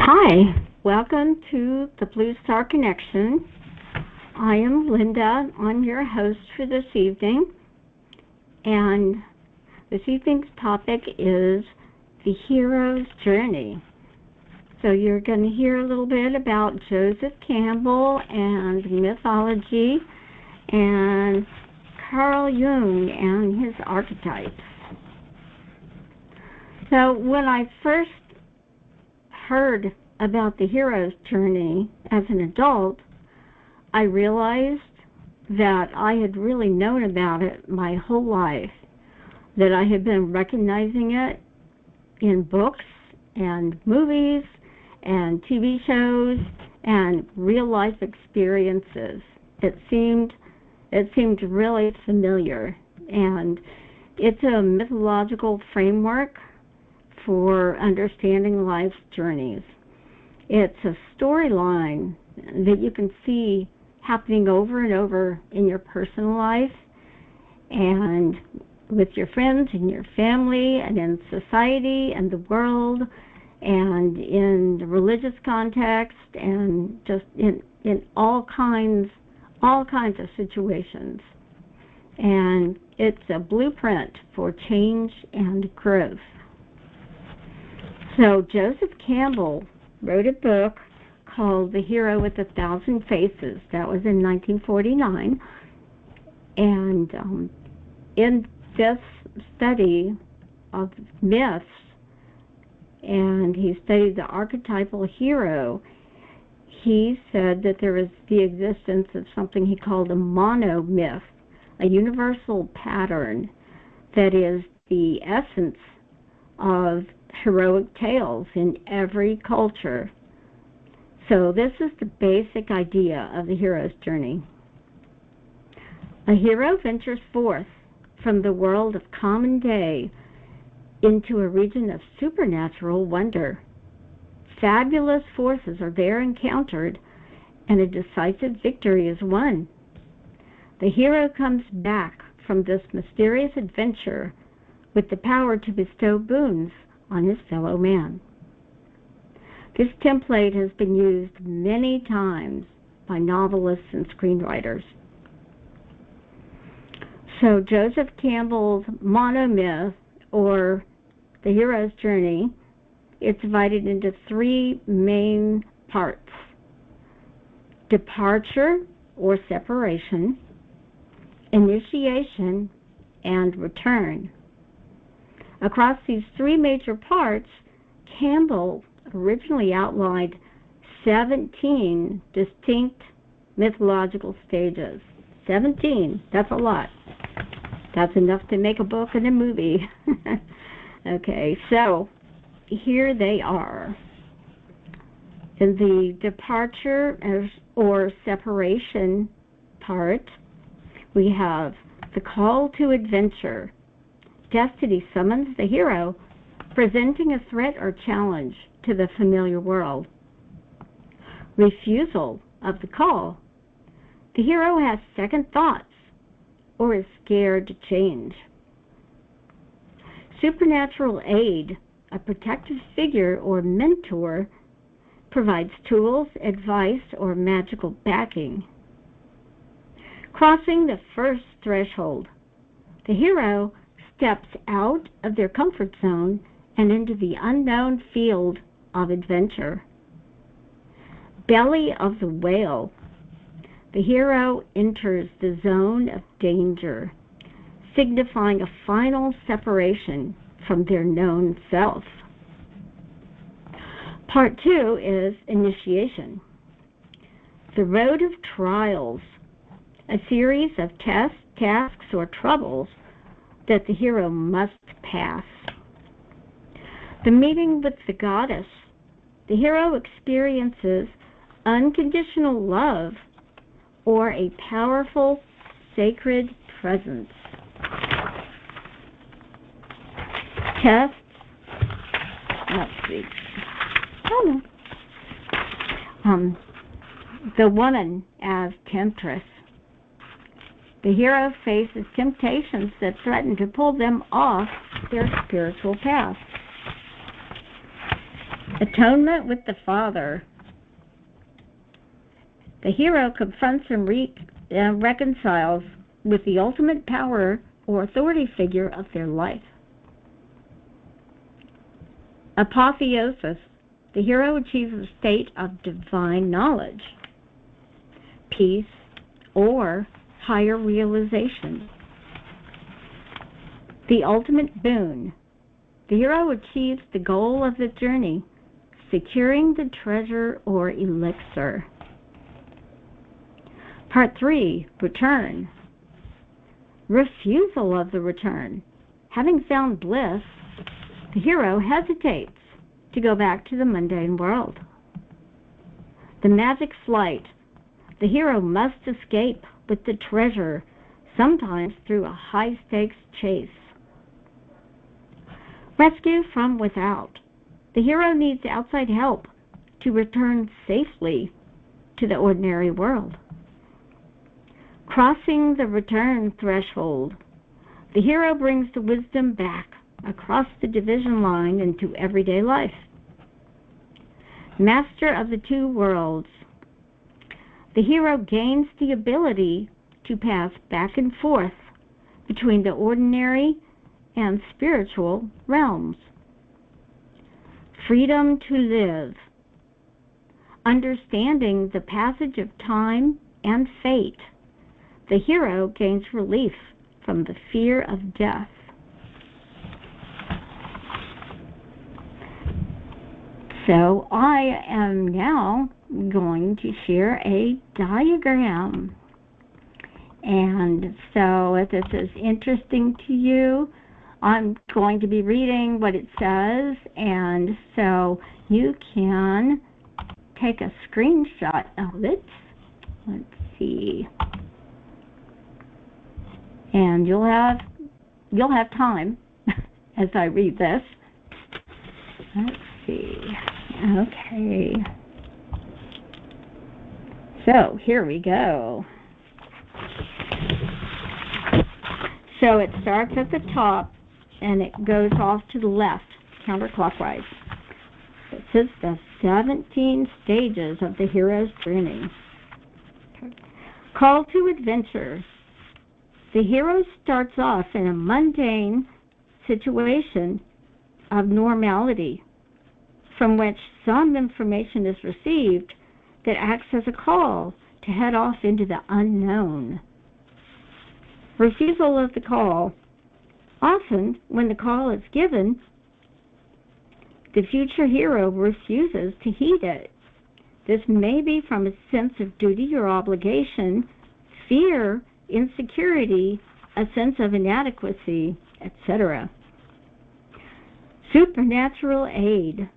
Hi, welcome to the Blue Star Connection. I am Linda. I'm your host for this evening, and this evening's topic is the hero's journey. So you're going to hear a little bit about Joseph Campbell and mythology and Carl Jung and his archetypes. So when I first heard about the hero's journey as an adult, I realized that I had really known about it my whole life, that I had been recognizing it in books and movies and TV shows and real life experiences. It seemed really familiar, and it's a mythological framework for understanding life's journeys. It's a storyline that you can see happening over and over in your personal life and with your friends and your family and in society and the world and in the religious context and just in all kinds of situations. And it's a blueprint for change and growth. So Joseph Campbell wrote a book called The Hero with a Thousand Faces. That was in 1949. And in this study of myths, and he studied the archetypal hero, he said that there is the existence of something he called a monomyth, a universal pattern that is the essence of heroic tales in every culture. So this is the basic idea of the hero's journey. A hero ventures forth from the world of common day into a region of supernatural wonder. Fabulous forces are there encountered, and a decisive victory is won. The hero comes back from this mysterious adventure with the power to bestow boons on his fellow man. This template has been used many times by novelists and screenwriters. So Joseph Campbell's monomyth, or the hero's journey, it's divided into three main parts: departure or separation, initiation, and return. Across these three major parts, Campbell originally outlined 17 distinct mythological stages. 17, that's a lot. That's enough to make a book and a movie. Okay, so here they are. In the departure or separation part, we have the call to adventure. Destiny summons the hero, presenting a threat or challenge to the familiar world. Refusal of the call. The hero has second thoughts or is scared to change. Supernatural aid. A protective figure or mentor provides tools, advice, or magical backing. Crossing the first threshold. The hero steps out of their comfort zone and into the unknown field of adventure. Belly of the whale. The hero enters the zone of danger, signifying a final separation from their known self. Part 2 is initiation. The road of trials, a series of tests, tasks, or troubles that the hero must pass. The meeting with the goddess. The hero experiences unconditional love or a powerful sacred presence. Tests. Let's see. The woman as temptress. The hero faces temptations that threaten to pull them off their spiritual path. Atonement with the Father. The hero confronts and reconciles with the ultimate power or authority figure of their life. Apotheosis. The hero achieves a state of divine knowledge, peace, or higher realization. The ultimate boon. The hero achieves the goal of the journey, securing the treasure or elixir. Part 3. Return. Refusal of the return. Having found bliss, the hero hesitates to go back to the mundane world. The magic flight. The hero must escape with the treasure, sometimes through a high-stakes chase. Rescue from without. The hero needs outside help to return safely to the ordinary world. Crossing the return threshold. The hero brings the wisdom back across the division line into everyday life. Master of the two worlds. The hero gains the ability to pass back and forth between the ordinary and spiritual realms. Freedom to live. Understanding the passage of time and fate, the hero gains relief from the fear of death. So I am now going to share a diagram. And so if this is interesting to you, I'm going to be reading what it says, and so you can take a screenshot of it. Let's see. And you'll have time as I read this. Let's see. Okay. So here we go. So it starts at the top and it goes off to the left, counterclockwise. It says the 17 stages of the hero's journey. Call to adventure. The hero starts off in a mundane situation of normality, from which some information is received that acts as a call to head off into the unknown. Refusal of the call. Often, when the call is given, the future hero refuses to heed it. This may be from a sense of duty or obligation, fear, insecurity, a sense of inadequacy, etc. Supernatural aid.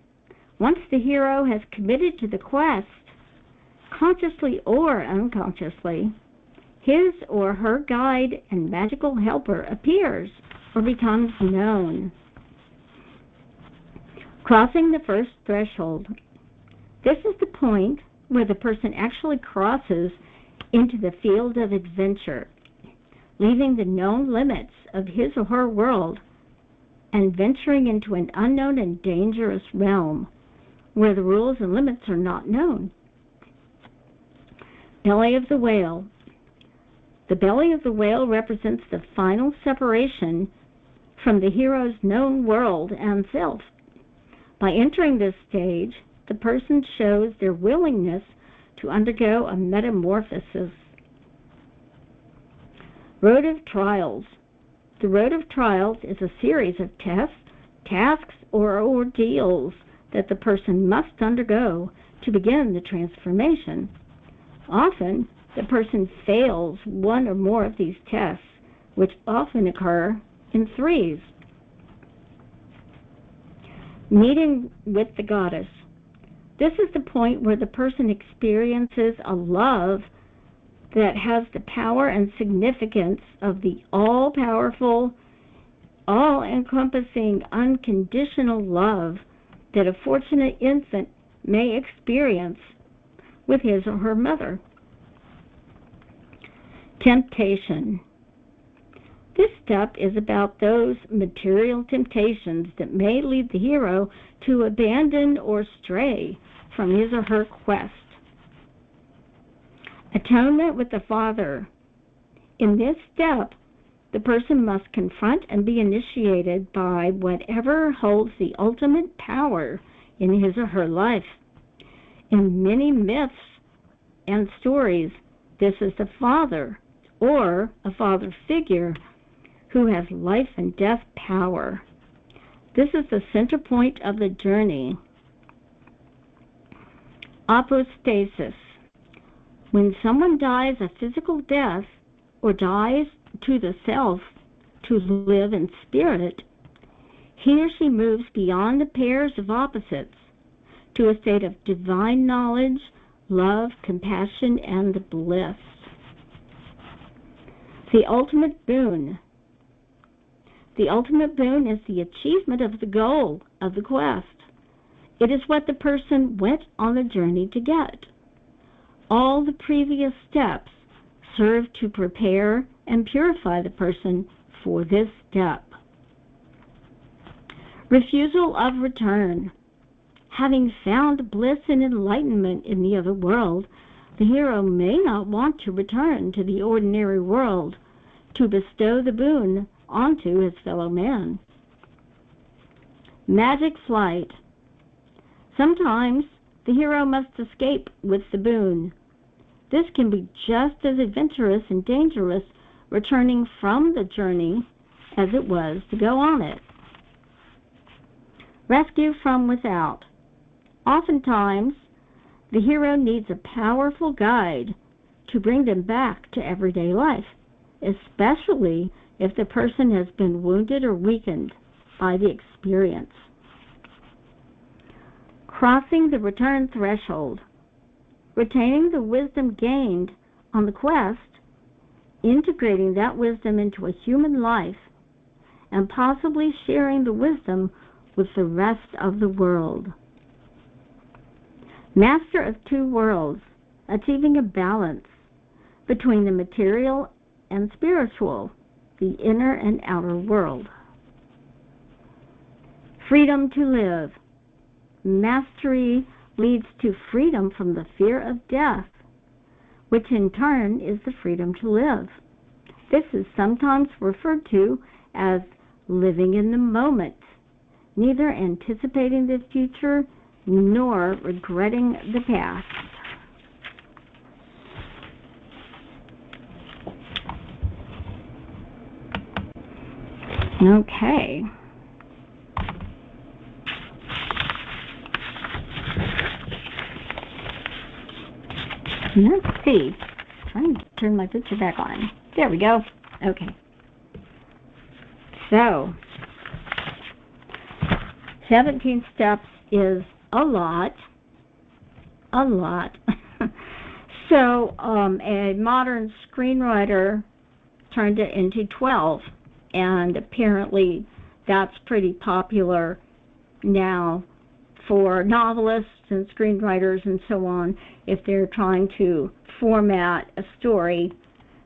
Once the hero has committed to the quest, consciously or unconsciously, his or her guide and magical helper appears or becomes known. Crossing the first threshold. This is the point where the person actually crosses into the field of adventure, leaving the known limits of his or her world and venturing into an unknown and dangerous realm where the rules and limits are not known. Belly of the whale. The belly of the whale represents the final separation from the hero's known world and self. By entering this stage, the person shows their willingness to undergo a metamorphosis. Road of Trials. The Road of Trials is a series of tests, tasks, or ordeals that the person must undergo to begin the transformation. Often, the person fails one or more of these tests, which often occur in threes. Meeting with the goddess. This is the point where the person experiences a love that has the power and significance of the all-powerful, all-encompassing, unconditional love that a fortunate infant may experience with his or her mother. Temptation. This step is about those material temptations that may lead the hero to abandon or stray from his or her quest. Atonement with the Father. In this step, the person must confront and be initiated by whatever holds the ultimate power in his or her life. In many myths and stories, this is the father or a father figure who has life and death power. This is the center point of the journey. Apostasis. When someone dies a physical death or dies to the self to live in spirit, he or she moves beyond the pairs of opposites to a state of divine knowledge, love, compassion, and bliss. The ultimate boon. The ultimate boon is the achievement of the goal of the quest. It is what the person went on the journey to get. All the previous steps serve to prepare and purify the person for this step. Refusal of return. Having found bliss and enlightenment in the other world, the hero may not want to return to the ordinary world to bestow the boon onto his fellow man. Magic flight. Sometimes the hero must escape with the boon. This can be just as adventurous and dangerous returning from the journey as it was to go on it. Rescue from without. Oftentimes, the hero needs a powerful guide to bring them back to everyday life, especially if the person has been wounded or weakened by the experience. Crossing the return threshold. Retaining the wisdom gained on the quest, integrating that wisdom into a human life, and possibly sharing the wisdom with the rest of the world. Master of two worlds, achieving a balance between the material and spiritual, the inner and outer world. Freedom to live. Mastery leads to freedom from the fear of death, which in turn is the freedom to live. This is sometimes referred to as living in the moment, neither anticipating the future nor regretting the past. Okay. Let's see. I'm trying to turn my picture back on. There we go. Okay. So, 17 steps is a lot. So, a modern screenwriter turned it into 12, and apparently that's pretty popular now for novelists and screenwriters and so on. If they're trying to format a story,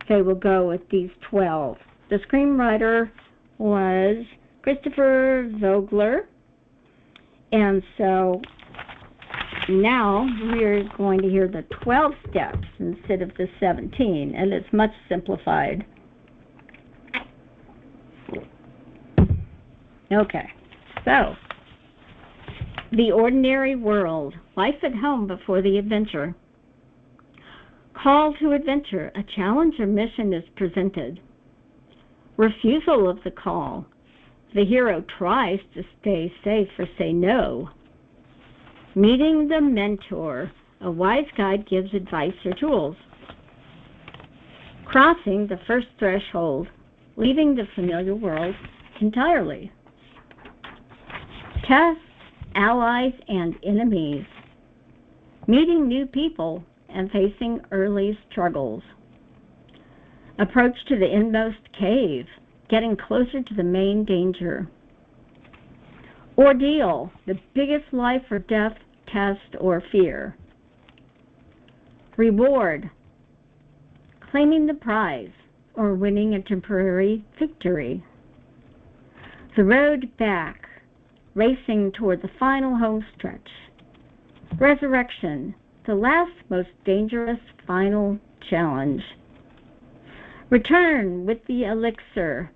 they will go with these 12. The screenwriter was Christopher Vogler, and so now we're going to hear the 12 steps instead of the 17, and it's much simplified. Okay, so the ordinary world, life at home before the adventure. Call to adventure, a challenge or mission is presented. Refusal of the call. The hero tries to stay safe or say no. Meeting the mentor. A wise guide gives advice or tools. Crossing the first threshold. Leaving the familiar world entirely. Tests, allies, and enemies. Meeting new people and facing early struggles. Approach to the inmost cave, getting closer to the main danger. Ordeal, the biggest life or death test or fear. Reward, claiming the prize, or winning a temporary victory. The road back, racing toward the final home stretch. Resurrection, the last most dangerous final challenge. Return with the elixir,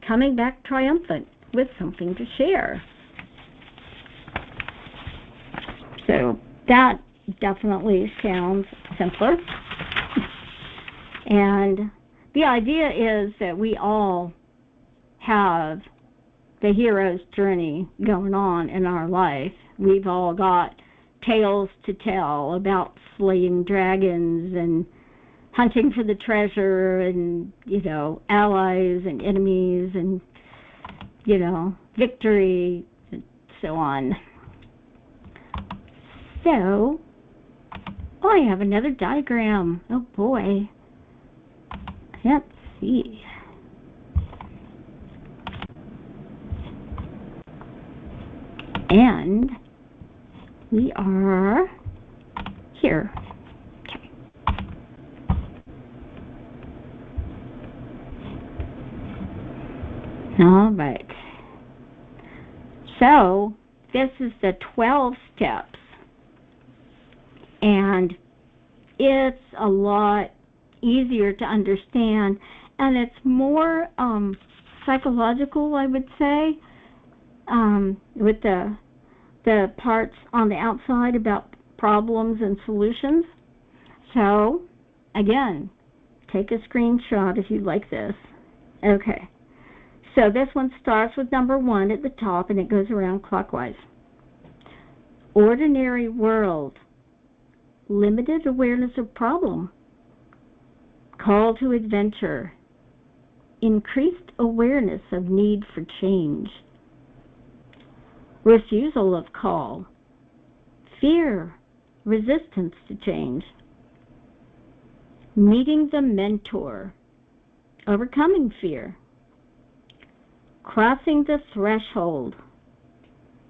coming back triumphant with something to share. So that definitely sounds simpler. And the idea is that we all have the hero's journey going on in our life. We've all got tales to tell about slaying dragons and hunting for the treasure and, allies and enemies and, victory and so on. So, I have another diagram. Oh boy. Let's see. And we are here. Okay. All right. So, this is the 12 steps. And it's a lot easier to understand, and it's more psychological, I would say, with the parts on the outside about problems and solutions. So, again, take a screenshot if you like this. Okay. So this one starts with number 1 at the top, and it goes around clockwise. Ordinary world. Limited awareness of problem. Call to adventure. Increased awareness of need for change. Refusal of call. Fear. Resistance to change. Meeting the mentor. Overcoming fear. Crossing the threshold.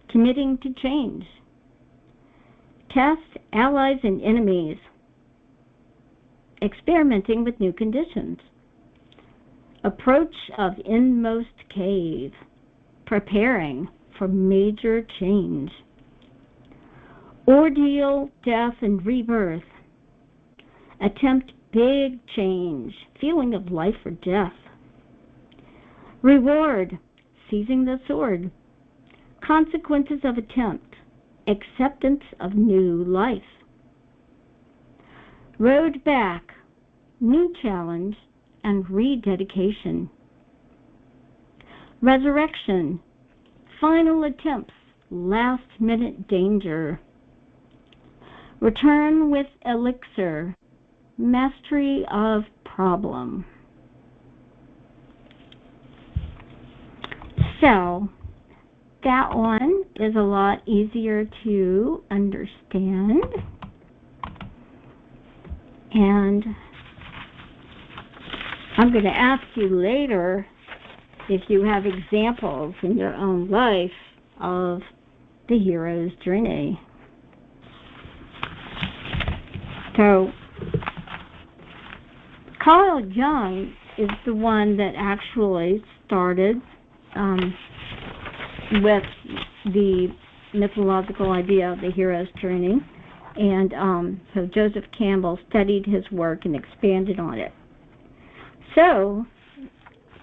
Committing to change. Test allies and enemies. Experimenting with new conditions. Approach of inmost cave. Preparing for major change. Ordeal, death, and rebirth. Attempt big change. Feeling of life or death. Reward. Seizing the sword. Consequences of attempt. Acceptance of new life. Road back. New challenge and rededication. Resurrection. Final attempts. Last minute danger. Return with elixir. Mastery of problem. So, that one is a lot easier to understand. And I'm going to ask you later if you have examples in your own life of the hero's journey. So, Carl Jung is the one that actually started with the mythological idea of the hero's journey. And so Joseph Campbell studied his work and expanded on it. So,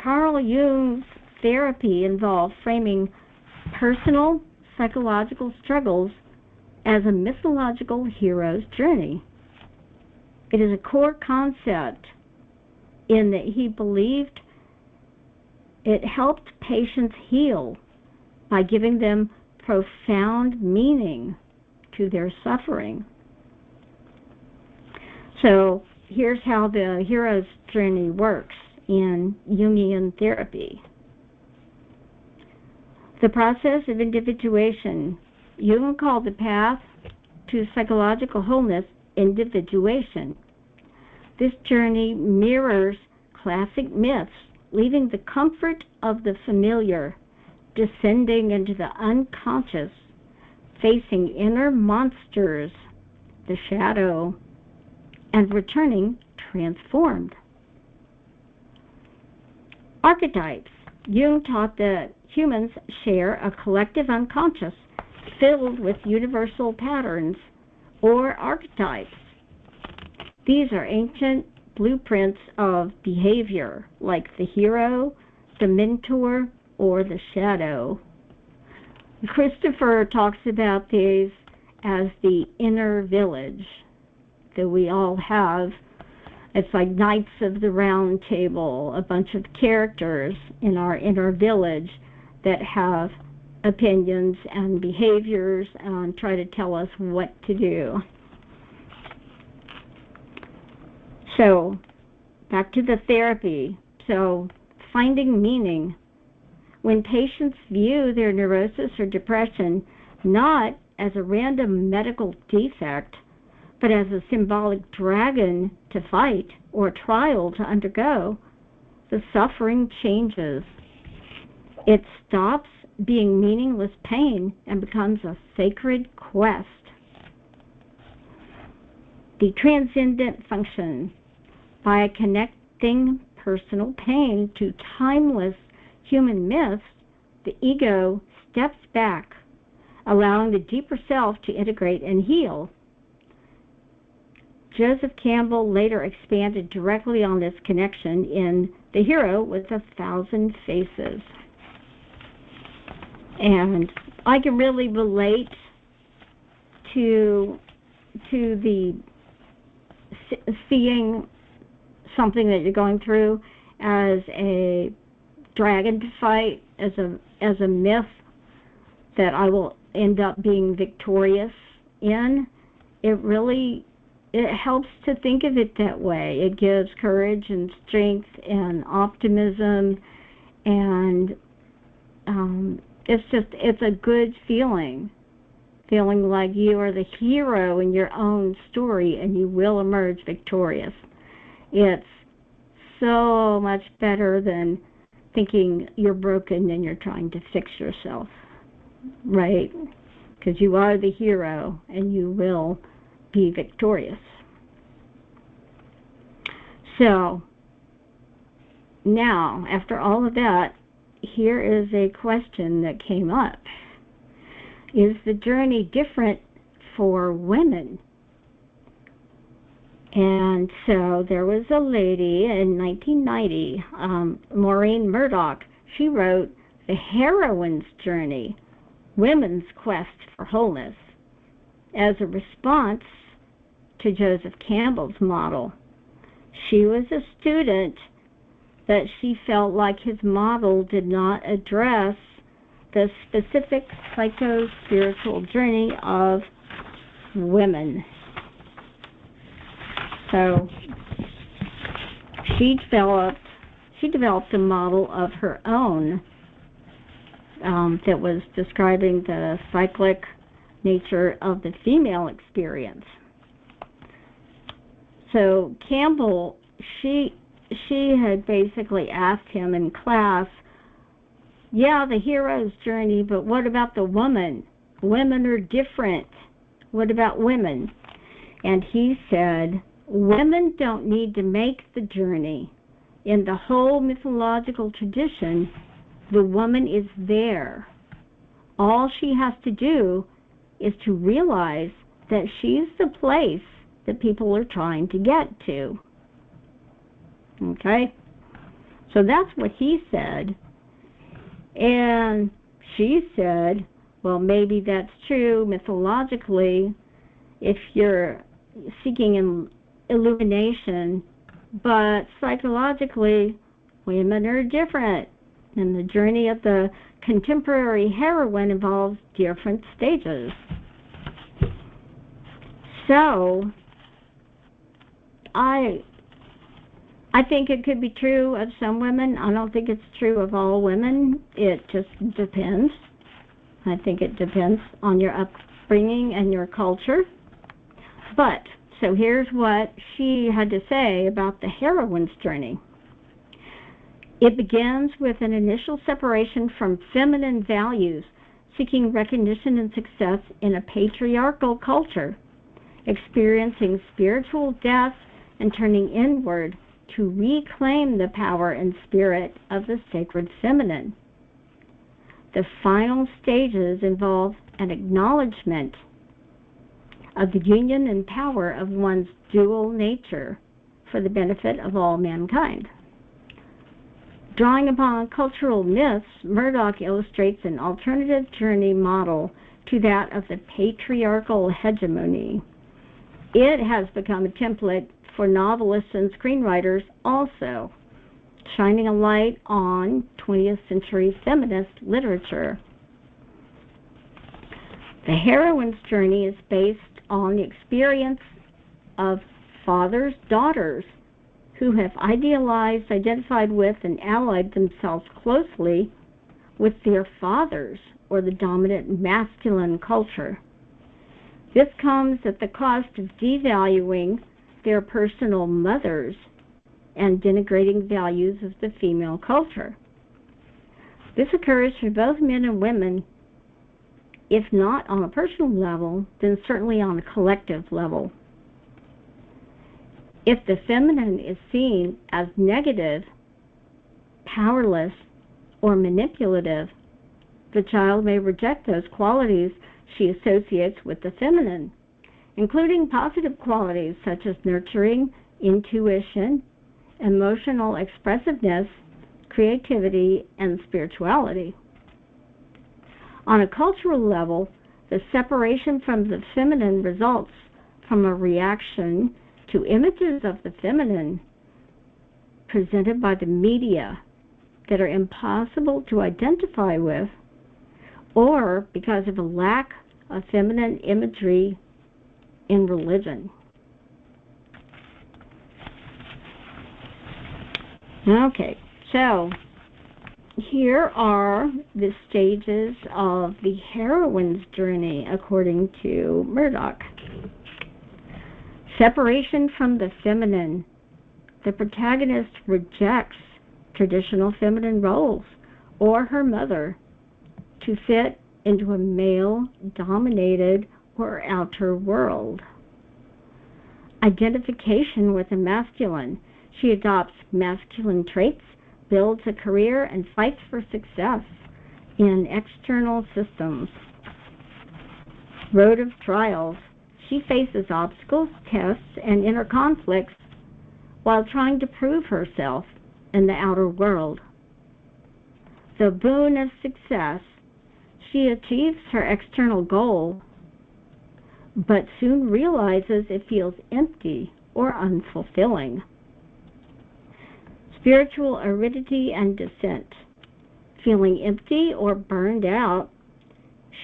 Carl Jung's therapy involved framing personal psychological struggles as a mythological hero's journey. It is a core concept in that he believed it helped patients heal by giving them profound meaning to their suffering. So here's how the hero's journey works in Jungian therapy. The process of individuation. Jung called the path to psychological wholeness individuation. This journey mirrors classic myths, leaving the comfort of the familiar, descending into the unconscious, facing inner monsters, the shadow, and returning transformed. Archetypes. Jung taught that humans share a collective unconscious filled with universal patterns or archetypes. These are ancient blueprints of behavior, like the hero, the mentor, or the shadow. Christopher talks about these as the inner village that we all have. It's like Knights of the Round Table, a bunch of characters in our inner village that have opinions and behaviors and try to tell us what to do. So, back to the therapy. So, finding meaning. When patients view their neurosis or depression not as a random medical defect, but as a symbolic dragon to fight or trial to undergo, the suffering changes. It stops being meaningless pain and becomes a sacred quest. The transcendent function. By connecting personal pain to timeless human myths, the ego steps back, allowing the deeper self to integrate and heal. Joseph Campbell later expanded directly on this connection in The Hero with 1,000 Faces. And I can really relate to the seeing something that you're going through as a dragon to fight, as a myth that I will end up being victorious in. It helps to think of it that way. It gives courage and strength and optimism, and it's a good feeling like you are the hero in your own story and you will emerge victorious. It's so much better than thinking you're broken and you're trying to fix yourself, right? Because you are the hero and you will be victorious. So, now, after all of that, here is a question that came up. Is the journey different for women? And so there was a lady in 1990, Maureen Murdoch. She wrote The Heroine's Journey, Women's Quest for Wholeness, as a response to Joseph Campbell's model. She was a student that she felt like his model did not address the specific psycho-spiritual journey of women. So she developed a model of her own that was describing the cyclic nature of the female experience. So Campbell, she had basically asked him in class, yeah, the hero's journey, but what about the woman? Women are different. What about women? And he said, women don't need to make the journey. In the whole mythological tradition, the woman is there. All she has to do is to realize that she's the place that people are trying to get to. Okay? So that's what he said. And she said, well, maybe that's true mythologically if you're seeking illumination, but psychologically, women are different. And the journey of the contemporary heroine involves different stages. So, I think it could be true of some women. I don't think it's true of all women. It just depends. I think it depends on your upbringing and your culture. But, so here's what she had to say about the heroine's journey. It begins with an initial separation from feminine values, seeking recognition and success in a patriarchal culture, experiencing spiritual death and turning inward to reclaim the power and spirit of the sacred feminine. The final stages involve an acknowledgement of the union and power of one's dual nature for the benefit of all mankind. Drawing upon cultural myths, Murdoch illustrates an alternative journey model to that of the patriarchal hegemony. It has become a template for novelists and screenwriters also, shining a light on 20th century feminist literature. The heroine's journey is based on the experience of fathers' daughters who have idealized, identified with, and allied themselves closely with their fathers or the dominant masculine culture. This comes at the cost of devaluing their personal mothers and denigrating values of the female culture. This occurs for both men and women, if not on a personal level, then certainly on a collective level. If the feminine is seen as negative, powerless, or manipulative, the child may reject those qualities she associates with the feminine, including positive qualities such as nurturing, intuition, emotional expressiveness, creativity, and spirituality. On a cultural level, the separation from the feminine results from a reaction to images of the feminine presented by the media that are impossible to identify with, or because of a lack of feminine imagery in religion. Okay, so here are the stages of the heroine's journey according to Murdoch. Separation from the feminine. The protagonist rejects traditional feminine roles or her mother to fit into a male-dominated or outer world. Identification with the masculine. She adopts masculine traits, builds a career, and fights for success in external systems. Road of trials. She faces obstacles, tests, and inner conflicts while trying to prove herself in the outer world. The boon of success. She achieves her external goal, but soon realizes it feels empty or unfulfilling. Spiritual aridity and descent. Feeling empty or burned out,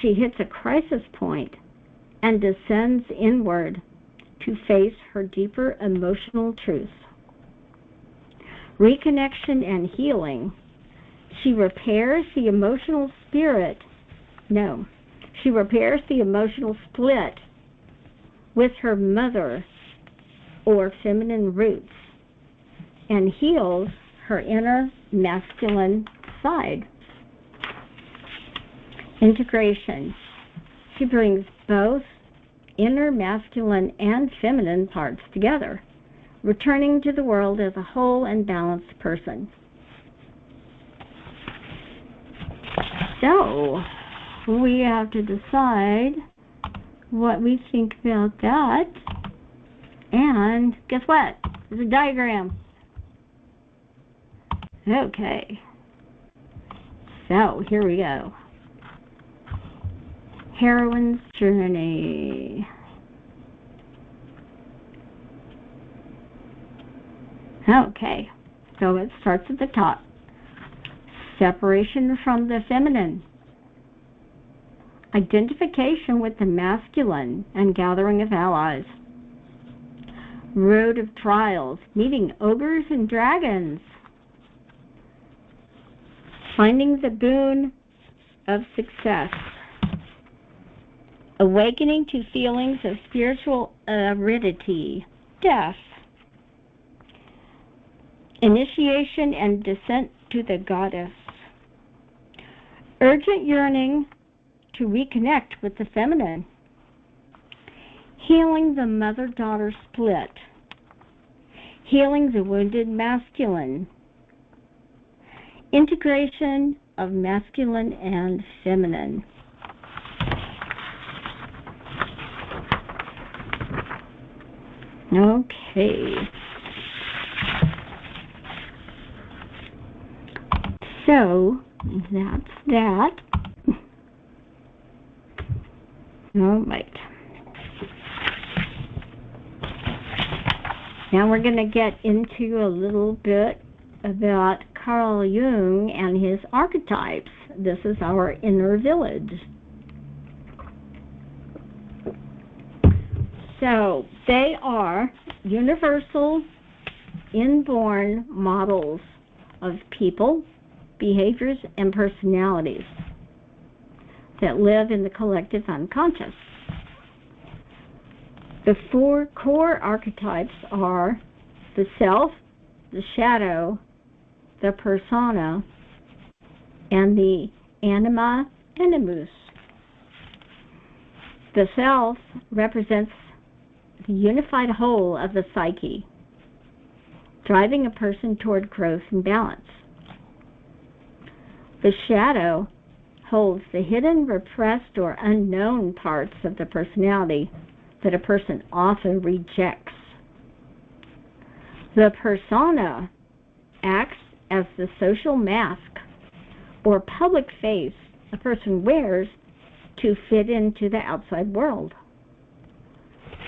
she hits a crisis point and descends inward to face her deeper emotional truths. Reconnection and healing. She repairs the emotional split with her mother or feminine roots and heals her inner masculine side. Integration. She brings both inner masculine and feminine parts together, returning to the world as a whole and balanced person. So, we have to decide what we think about that. And guess what? There's a diagram. Okay. So, here we go. Heroine's journey. Okay, so it starts at the top. Separation from the feminine. Identification with the masculine and gathering of allies. Road of trials, meeting ogres and dragons. Finding the boon of success. Awakening to feelings of spiritual aridity. Death. Initiation and descent to the goddess. Urgent yearning to reconnect with the feminine. Healing the mother-daughter split. Healing the wounded masculine. Integration of masculine and feminine. Okay. So, that's that. All right. Now we're going to get into a little bit about Carl Jung and his archetypes. This is our inner village. So they are universal, inborn models of people, behaviors, and personalities that live in the collective unconscious. The 4 core archetypes are the self, the shadow, the persona, and the anima animus. The self represents the unified whole of the psyche, driving a person toward growth and balance. The shadow holds the hidden, repressed, or unknown parts of the personality that a person often rejects. The persona acts as the social mask or public face a person wears to fit into the outside world.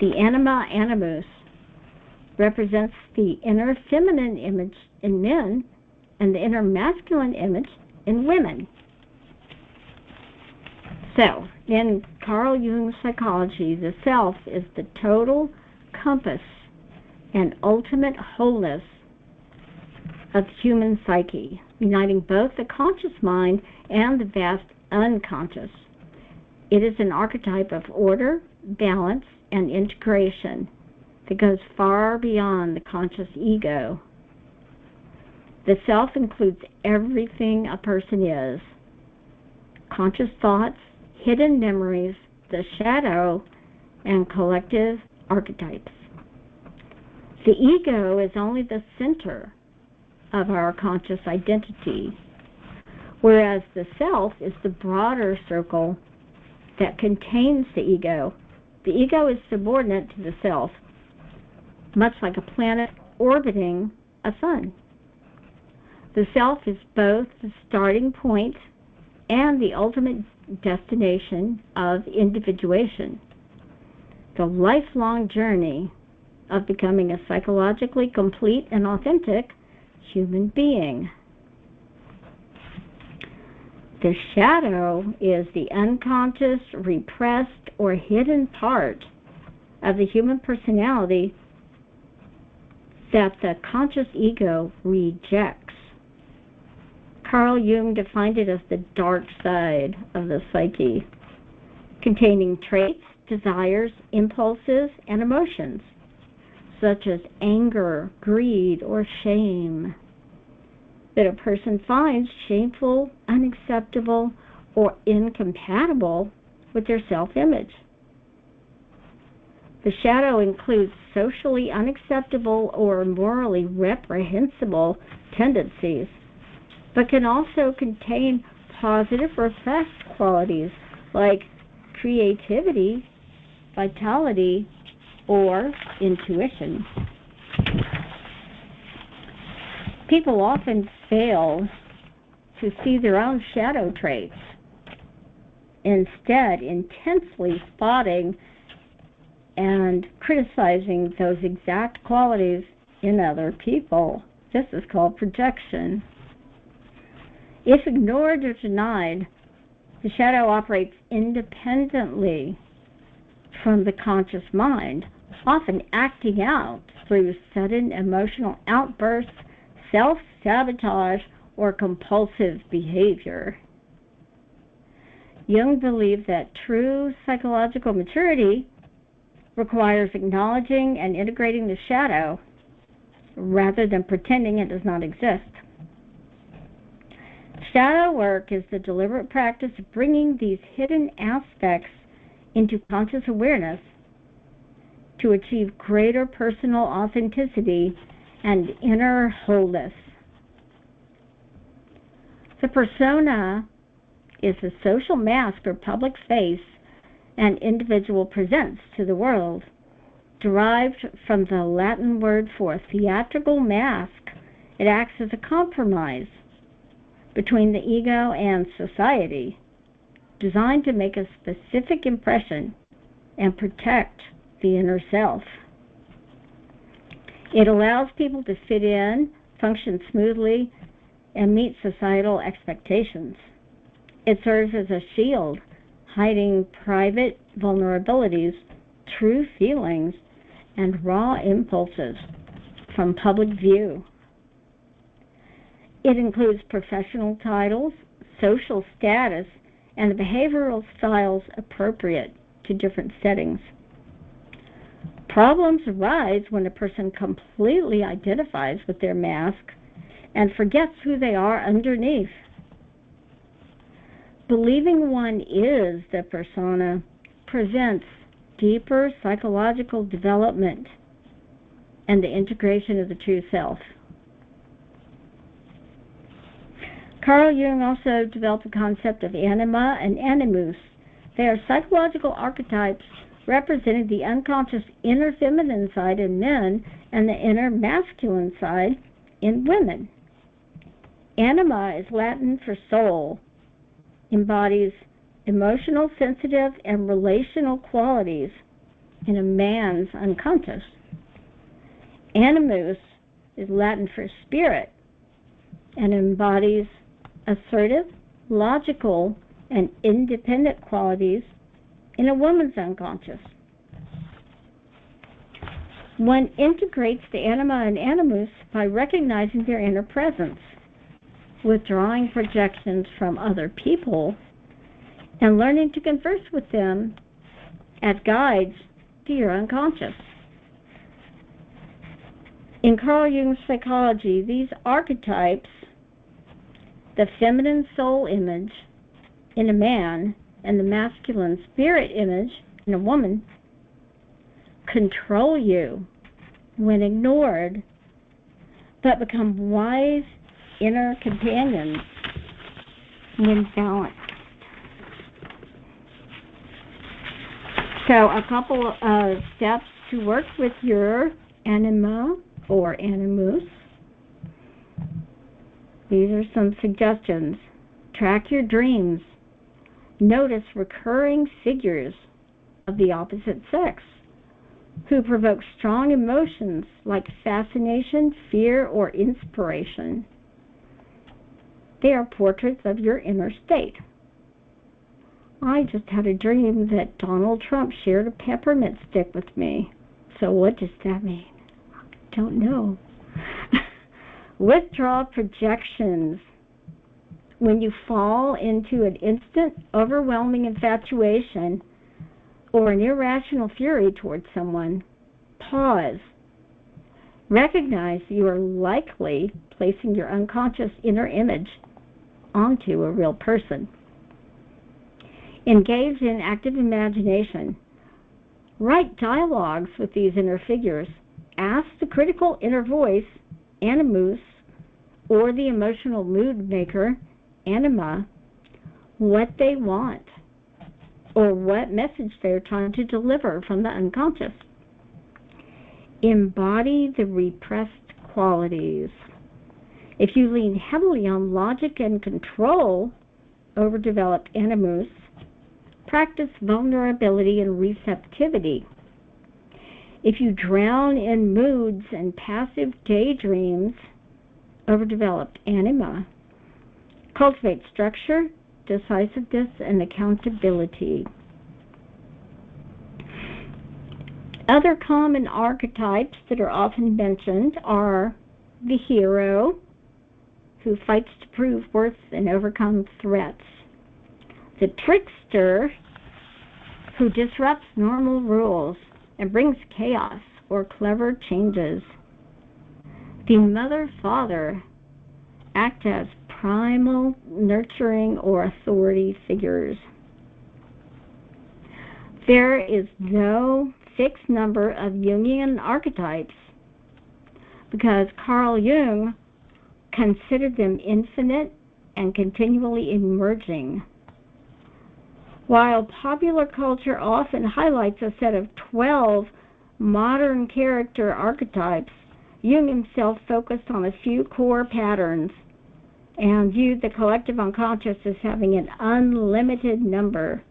The anima animus represents the inner feminine image in men and the inner masculine image in women. So, in Carl Jung's psychology, the self is the total compass and ultimate wholeness of human psyche, uniting both the conscious mind and the vast unconscious. It is an archetype of order, balance, and integration that goes far beyond the conscious ego. The self includes everything a person is: conscious thoughts, hidden memories, the shadow, and collective archetypes. The ego is only the center of our conscious identity, whereas the self is the broader circle that contains the ego. The ego is subordinate to the self, much like a planet orbiting a sun. The self is both the starting point and the ultimate destination of individuation, the lifelong journey of becoming a psychologically complete and authentic human being. The shadow is the unconscious, repressed, or hidden part of the human personality that the conscious ego rejects. Carl Jung defined it as the dark side of the psyche, containing traits, desires, impulses, and emotions, such as anger, greed, or shame, that a person finds shameful, unacceptable, or incompatible with their self-image. The shadow includes socially unacceptable or morally reprehensible tendencies, but can also contain positive or best qualities like creativity, vitality, or intuition. People often fail to see their own shadow traits, instead intensely spotting and criticizing those exact qualities in other people. This is called projection. If ignored or denied, the shadow operates independently from the conscious mind, often acting out through sudden emotional outbursts, self-sabotage, or compulsive behavior. Jung believed that true psychological maturity requires acknowledging and integrating the shadow rather than pretending it does not exist. Shadow work is the deliberate practice of bringing these hidden aspects into conscious awareness to achieve greater personal authenticity and inner wholeness. The persona is the social mask or public face an individual presents to the world, derived from the Latin word for theatrical mask. It acts as a compromise between the ego and society, designed to make a specific impression and protect the inner self. It allows people to fit in, function smoothly, and meet societal expectations. It serves as a shield, hiding private vulnerabilities, true feelings, and raw impulses from public view. It includes professional titles, social status, and the behavioral styles appropriate to different settings. Problems arise when a person completely identifies with their mask and forgets who they are underneath. Believing one is the persona prevents deeper psychological development and the integration of the true self. Carl Jung also developed the concept of anima and animus. They are psychological archetypes representing the unconscious inner feminine side in men and the inner masculine side in women. Anima is Latin for soul, embodies emotional, sensitive, and relational qualities in a man's unconscious. Animus is Latin for spirit and embodies assertive, logical, and independent qualities in a woman's unconscious. One integrates the anima and animus by recognizing their inner presence, withdrawing projections from other people, and learning to converse with them as guides to your unconscious. In Carl Jung's psychology, these archetypes, the feminine soul image in a man and the masculine spirit image in a woman, control you when ignored, but become wise inner companions when balanced. So a couple of steps to work with your anima or animus. These are some suggestions. Track your dreams. Notice recurring figures of the opposite sex who provoke strong emotions like fascination, fear, or inspiration. They are portraits of your inner state. I just had a dream that Donald Trump shared a peppermint stick with me. So what does that mean? I don't know. Withdraw projections. When you fall into an instant, overwhelming infatuation or an irrational fury towards someone, pause. Recognize you are likely placing your unconscious inner image onto a real person. Engage in active imagination. Write dialogues with these inner figures. Ask the critical inner voice, animus, or the emotional mood maker, anima, what they want or what message they're trying to deliver from the unconscious. Embody the repressed qualities. If you lean heavily on logic and control, overdeveloped animus, practice vulnerability and receptivity. If you drown in moods and passive daydreams, overdeveloped anima, cultivate structure, decisiveness, and accountability. Other common archetypes that are often mentioned are the hero, who fights to prove worth and overcome threats. The trickster, who disrupts normal rules and brings chaos or clever changes. The mother-father act as primal, nurturing, or authority figures. There is no fixed number of Jungian archetypes, because Carl Jung considered them infinite and continually emerging. While popular culture often highlights a set of 12 modern character archetypes, Jung himself focused on a few core patterns and viewed the collective unconscious as having an unlimited number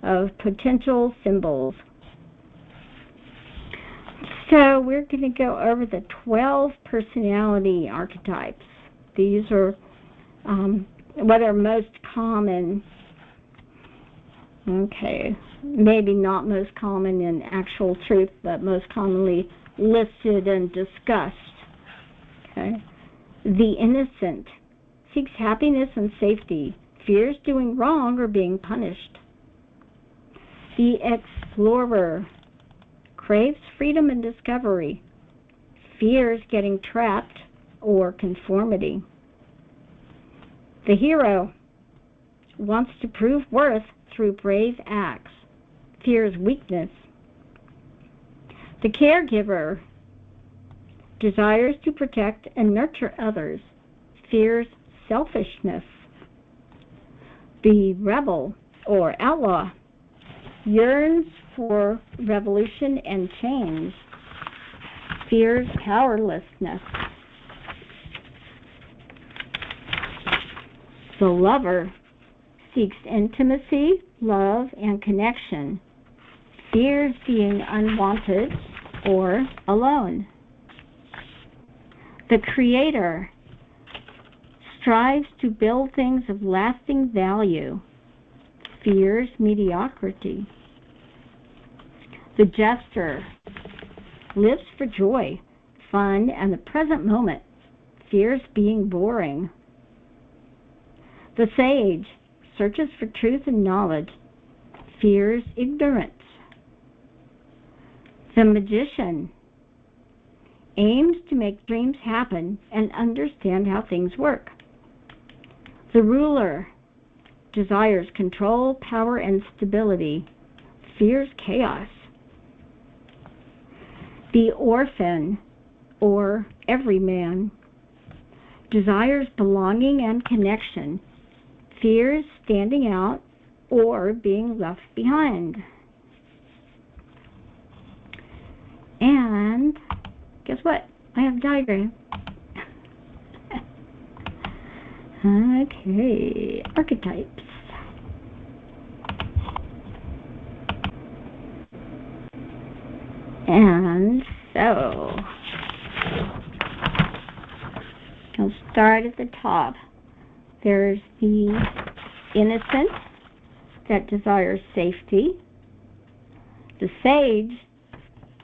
of potential symbols. So we're going to go over the 12 personality archetypes. These are what are most common. Okay, maybe not most common in actual truth, but most commonly listed and discussed. Okay, the innocent seeks happiness and safety, fears doing wrong or being punished. The explorer craves freedom and discovery, fears getting trapped or conformity. The hero wants to prove worth through brave acts, fears weakness. The caregiver desires to protect and nurture others, fears selfishness. The rebel or outlaw yearns for revolution and change, fears powerlessness. The lover seeks intimacy, love, and connection, fears being unwanted or alone. The creator strives to build things of lasting value, fears mediocrity. The jester lives for joy, fun, and the present moment, fears being boring. The sage searches for truth and knowledge, fears ignorance. The magician aims to make dreams happen and understand how things work. The ruler desires control, power, and stability, fears chaos. The orphan, or everyman, desires belonging and connection, fears standing out or being left behind. And guess what? I have a diagram. Okay, archetypes. And so, I'll start at the top. There's the innocent that desires safety, the sage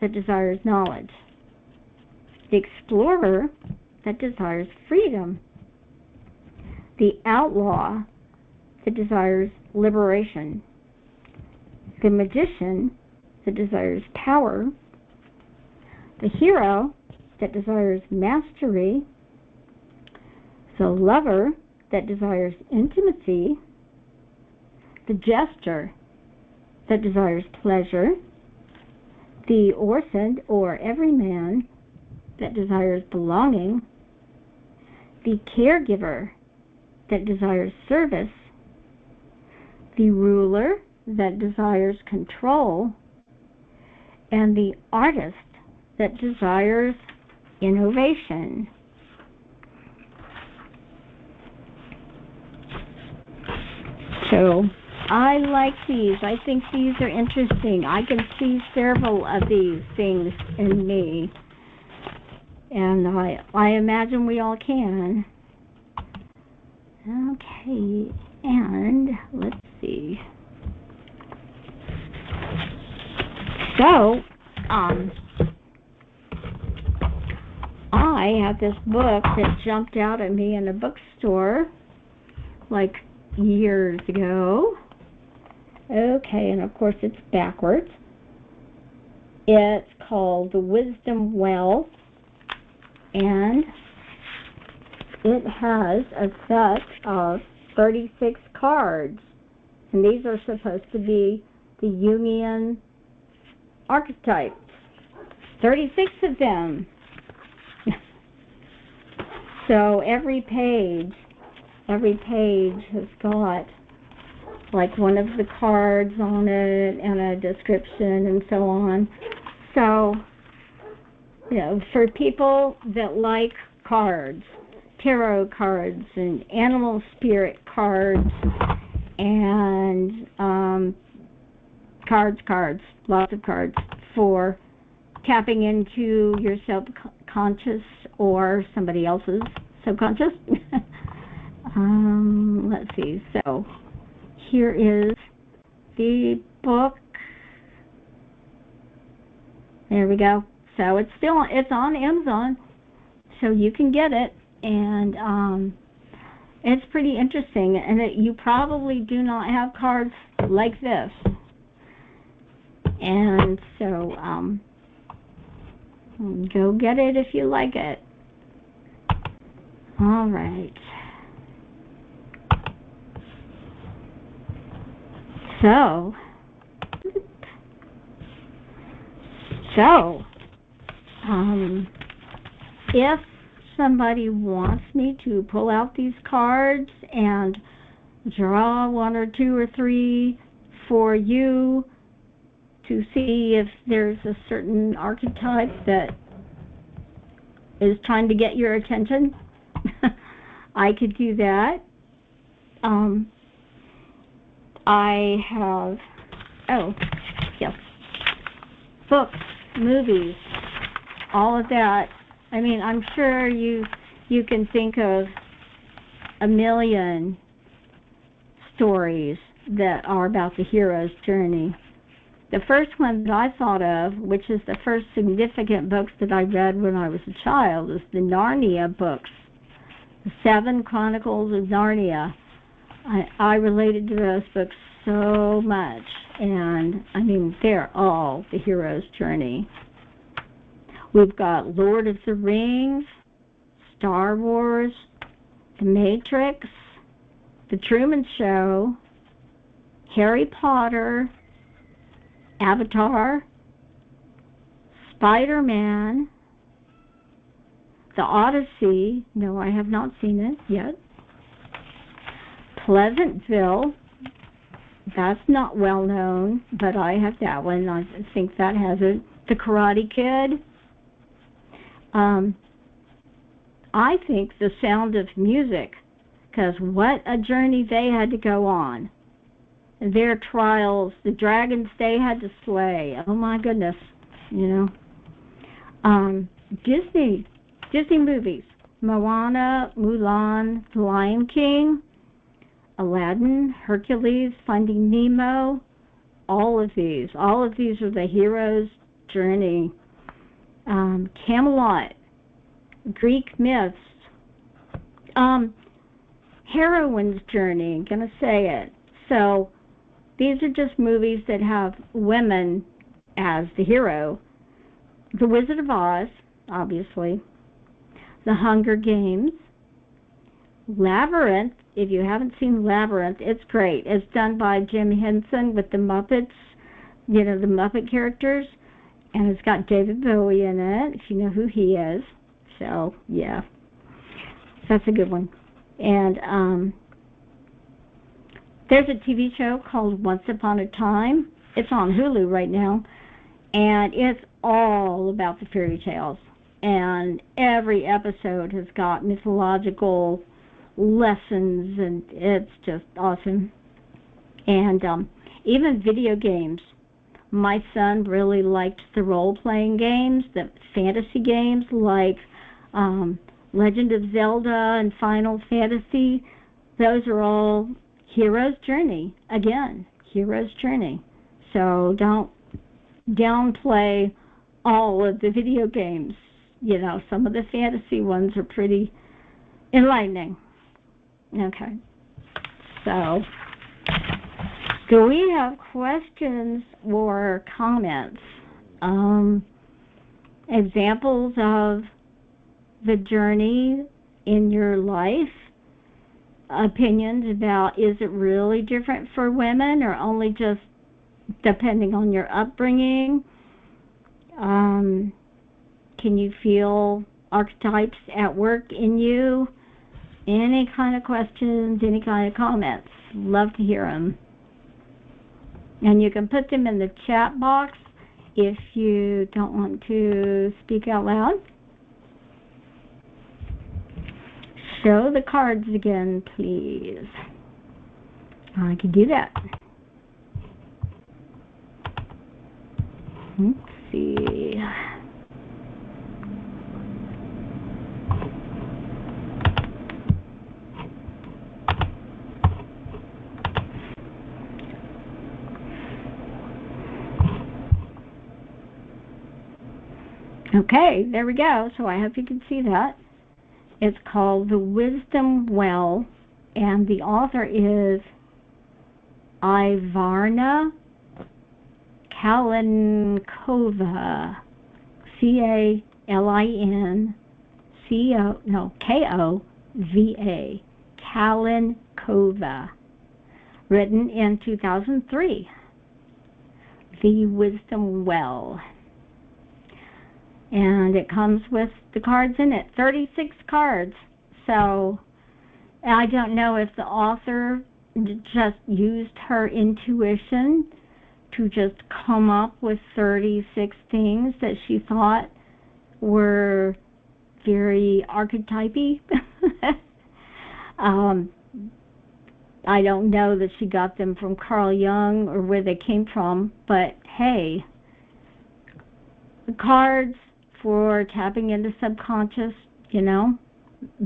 that desires knowledge, the explorer that desires freedom, the outlaw that desires liberation, the magician that desires power, the hero that desires mastery, the lover that desires intimacy, the jester that desires pleasure, the orphan or everyman that desires belonging, the caregiver that desires service, the ruler that desires control, and the artist that desires innovation. So I like these. I think these are interesting. I can see several of these things in me. And I imagine we all can. Okay, and let's see. So, I have this book that jumped out at me in a bookstore like years ago. Okay, and of course it's backwards. It's called The Wisdom Well, and it has a set of 36 cards, and these are supposed to be the Jungian archetypes. 36 of them. So every page has got like one of the cards on it and a description and so on. So, for people that like cards, tarot cards and animal spirit cards and cards, lots of cards for tapping into your subconscious or somebody else's subconscious. Let's see. So here is the book. There we go. So it's on Amazon, so you can get it, and it's pretty interesting. And you probably do not have cards like this, and so go get it if you like it. All right. So if somebody wants me to pull out these cards and draw one or two or three for you to see if there's a certain archetype that is trying to get your attention, I could do that. I have, books, movies, all of that. I mean, I'm sure you can think of a million stories that are about the hero's journey. The first one that I thought of, which is the first significant books that I read when I was a child, is the Narnia books, the 7 Chronicles of Narnia. I related to those books so much, and I mean, they're all the hero's journey. We've got Lord of the Rings, Star Wars, The Matrix, The Truman Show, Harry Potter, Avatar, Spider-Man, The Odyssey. No, I have not seen it yet. Pleasantville. That's not well known, but I have that one. I think that has it. The Karate Kid. I think The Sound of Music, because what a journey they had to go on. Their trials, the dragons they had to slay. Oh my goodness, Disney movies. Moana, Mulan, The Lion King, Aladdin, Hercules, Finding Nemo. All of these are the hero's journey. Camelot, Greek myths, heroine's journey, I'm gonna say it. So these are just movies that have women as the hero. The Wizard of Oz, obviously. The Hunger Games. Labyrinth. If you haven't seen Labyrinth, it's great. It's done by Jim Henson with the Muppets, the Muppet characters. And it's got David Bowie in it, if you know who he is. So, yeah. That's a good one. And there's a TV show called Once Upon a Time. It's on Hulu right now. And it's all about the fairy tales. And every episode has got mythological lessons, and it's just awesome. And even video games. My son really liked the role-playing games, the fantasy games like Legend of Zelda and Final Fantasy. Those are all hero's journey. Again, hero's journey. So don't downplay all of the video games. Some of the fantasy ones are pretty enlightening. Okay. So, do we have questions or comments? Examples of the journey in your life? Opinions about, is it really different for women or only just depending on your upbringing? Can you feel archetypes at work in you, any kind of questions, any kind of comments. Love to hear them. And you can put them in the chat box if you don't want to speak out loud. Show the cards again, please. I can do that. Let's see. Okay, there we go. So I hope you can see that. It's called The Wisdom Well, and the author is Ivarna Kalinkova, K-O-V-A, Kalinkova, written in 2003. The Wisdom Well. And it comes with the cards in it, 36 cards. So I don't know if the author just used her intuition to just come up with 36 things that she thought were very archetypy. I don't know that she got them from Carl Jung or where they came from, but hey, the cards for tapping into subconscious, you know,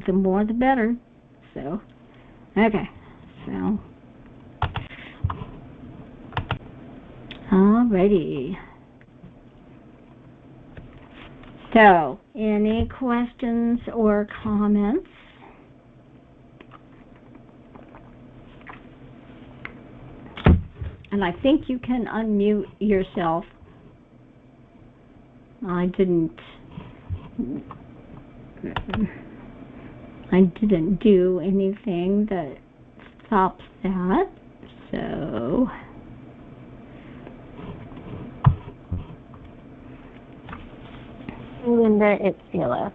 the more the better. So, okay, so, alrighty. So, any questions or comments? And I think you can unmute yourself. I didn't do anything that stops that, so Linda, it's Sheila.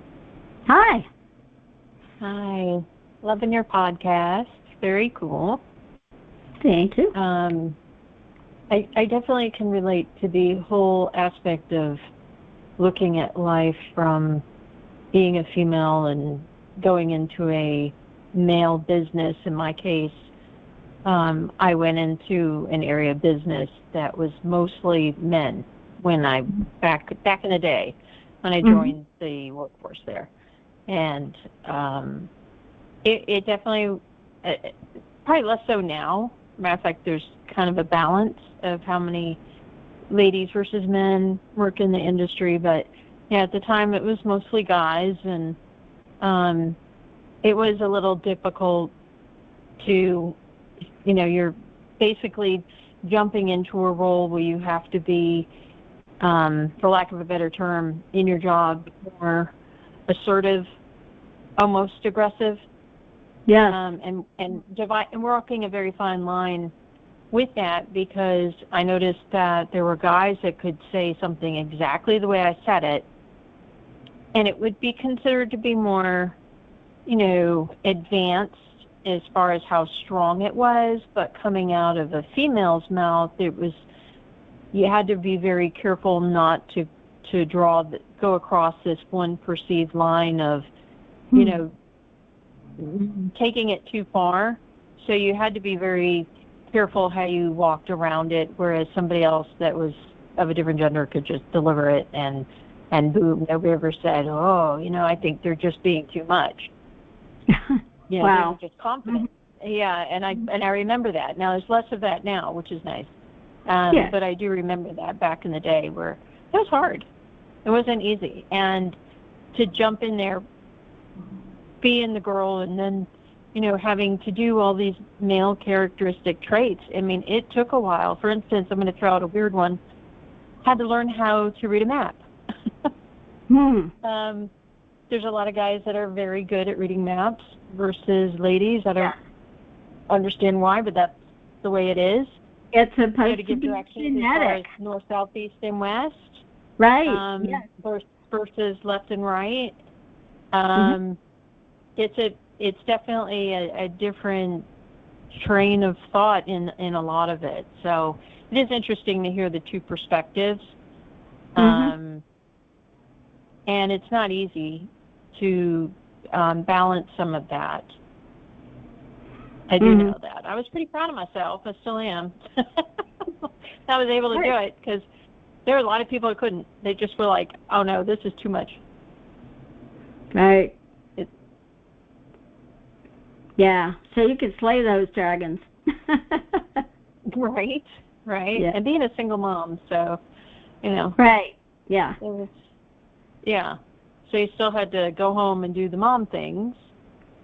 Hi. Hi. Loving your podcast. Very cool. Thank you. I definitely can relate to the whole aspect of looking at life from being a female and going into a male business. In my case, I went into an area of business that was mostly men when I back in the day when I joined the workforce there, and it definitely probably less so now. Matter of fact, there's kind of a balance of how many ladies versus men work in the industry, but yeah, at the time it was mostly guys, and it was a little difficult to, you know, you're basically jumping into a role where you have to be, for lack of a better term, in your job more assertive, almost aggressive. Yeah. And walking a very fine line with that, because I noticed that there were guys that could say something exactly the way I said it, and it would be considered to be more, you know, advanced as far as how strong it was, but coming out of a female's mouth, you had to be very careful not to go across this one perceived line of, you know, taking it too far. So you had to be very careful how you walked around it, whereas somebody else that was of a different gender could just deliver it and boom, nobody ever said, oh, you know, I think they're just being too much. You know, wow. They were just confident. Yeah, and I remember that. Now there's less of that now, which is nice. Yeah. But I do remember that back in the day where it was hard. It wasn't easy. And to jump in there, being the girl, and then, you know, having to do all these male characteristic traits. I mean, it took a while. For instance, I'm going to throw out a weird one. Had to learn how to read a map. There's a lot of guys that are very good at reading maps versus ladies. I don't understand why, but that's the way it is. It's supposed to give directions as far as north, south, east, and west. Right. Versus left and right. Mhm. It's definitely a different train of thought in a lot of it. So it is interesting to hear the two perspectives. Mhm. Um, and it's not easy to balance some of that. I do Mhm. know that. I was pretty proud of myself. I still am. I was able to do Right. it because there were a lot of people who couldn't. They just were like, "Oh no, this is too much." Right. It, Yeah. So you could slay those dragons. right, right. Yeah. And being a single mom, so you know, Right. Yeah. it was yeah. So you still had to go home and do the mom things,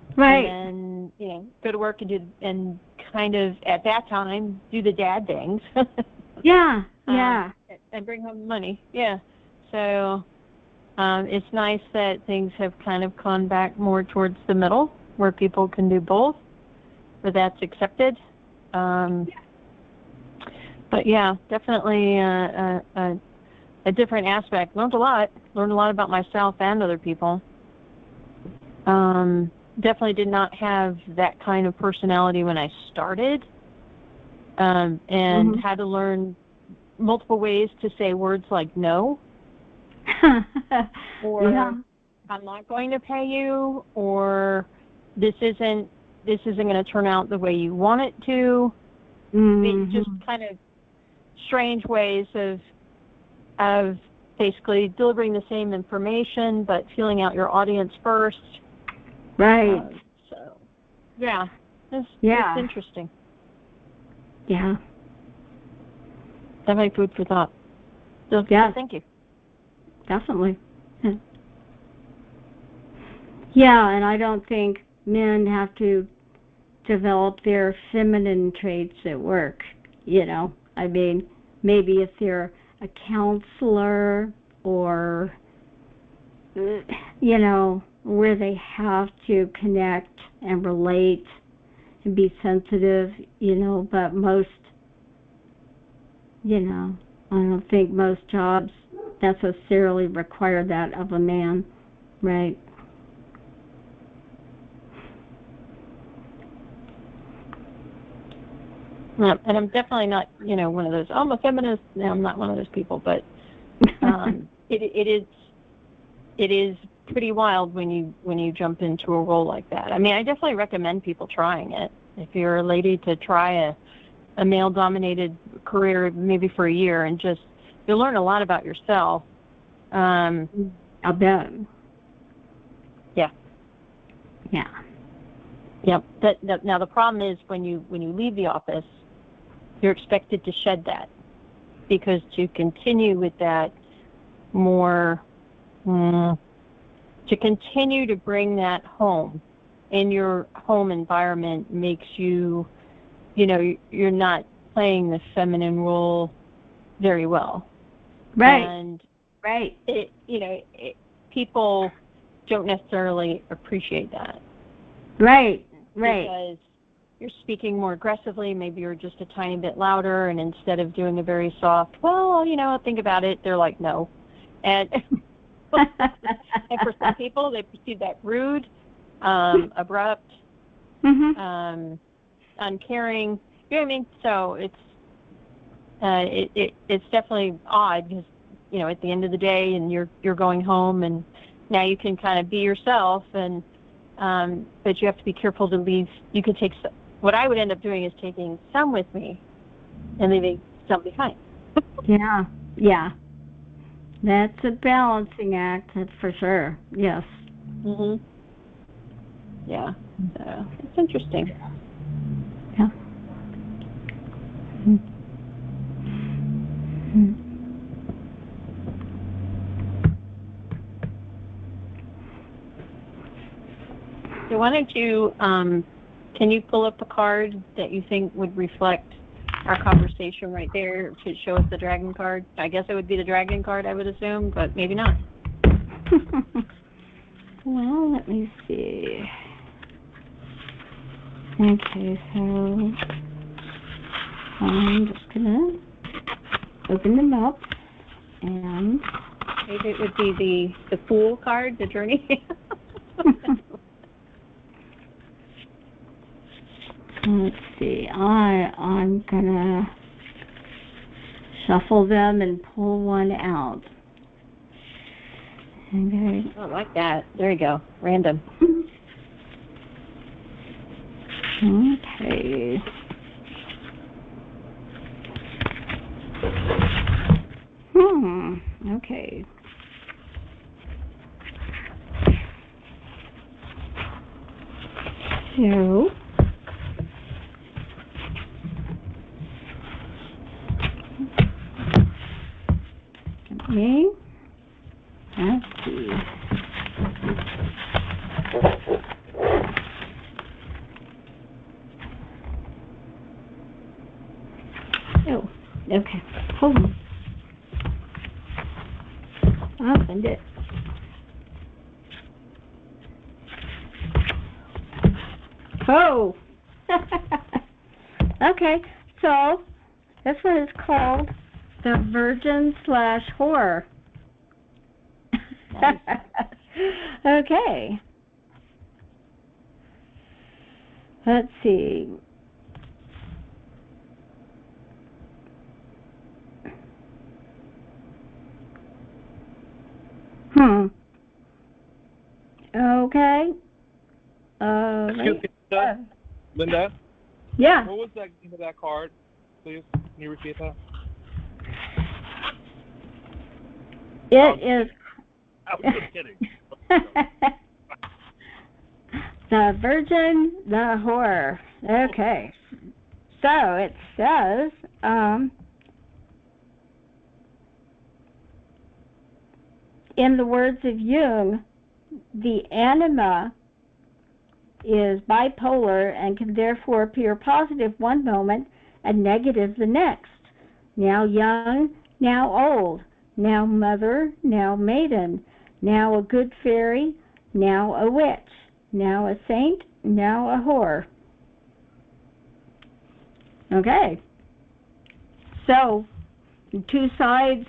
and Right. then go to work and do and kind of at that time do the dad things. Yeah. um, Yeah. and bring home money. Yeah. So it's nice that things have kind of gone back more towards the middle, where people can do both, where that's accepted. Um, but yeah, definitely a different aspect. Learned a lot. Learned a lot about myself and other people. Definitely did not have that kind of personality when I started, and Mhm. had to learn multiple ways to say words like no, Yeah. or I'm not going to pay you, or this isn't going to turn out the way you want it to. Just Mhm. kind of strange ways of basically delivering the same information but feeling out your audience first. Right. So yeah, it's Yeah. interesting. Yeah. Definitely food for thought. So Yes, thank you. definitely. Yeah, and I don't think men have to develop their feminine traits at work. I mean, maybe if they're a counselor or, where they have to connect and relate and be sensitive, but I don't think most jobs necessarily require that of a man, right? And I'm definitely not, one of those. Oh, I'm a feminist. No, I'm not one of those people. But it is pretty wild when you jump into a role like that. I mean, I definitely recommend people trying it. If you're a lady, to try a male-dominated career, maybe for a year, and just you'll learn a lot about yourself. I'll bet. Yeah. Yeah. Yep. Now the problem is when you leave the office, you're expected to shed that, because to continue with that more, to continue to bring that home in your home environment makes you, you're not playing the feminine role very well. Right. And Right. people don't necessarily appreciate that, Right. Right. because you're speaking more aggressively. Maybe you're just a tiny bit louder, and instead of doing a very soft, well, I'll think about it, they're like, no. And and for some people, they perceive that rude, abrupt, Mhm. uncaring. You know what I mean? So it's definitely odd, because at the end of the day, and you're going home, and now you can kind of be yourself, and but you have to be careful to leave. You could take some, what I would end up doing is taking some with me and leaving some behind. Yeah. Yeah. That's a balancing act, that's for sure. Yes. Mhm. Yeah. So it's interesting. Yeah. Mhm. Mhm. So why don't you, can you pull up a card that you think would reflect our conversation right there, to show us the dragon card? I guess it would be the dragon card, I would assume, but maybe not. Well, let me see. Okay, so I'm just gonna open them up and Maybe it would be the Fool card, the journey. see. I'm gonna shuffle them and pull one out. Okay. I like that. There you go. Random. Okay. Okay. So, okay. Let's see. Oh, okay. Hold on. Opened it. Oh! Okay, so this one is called the Virgin/Whore. Okay. Let's see. Okay. Excuse me, Linda? Yeah. What was that name of that card, please? Can you repeat that? It is. I was just kidding. The Virgin, the Whore. Okay. So it says, in the words of Jung, the anima is bipolar and can therefore appear positive one moment and negative the next. Now young, now old, now mother, now maiden, now a good fairy, now a witch, now a saint, now a whore. Okay. So, the two sides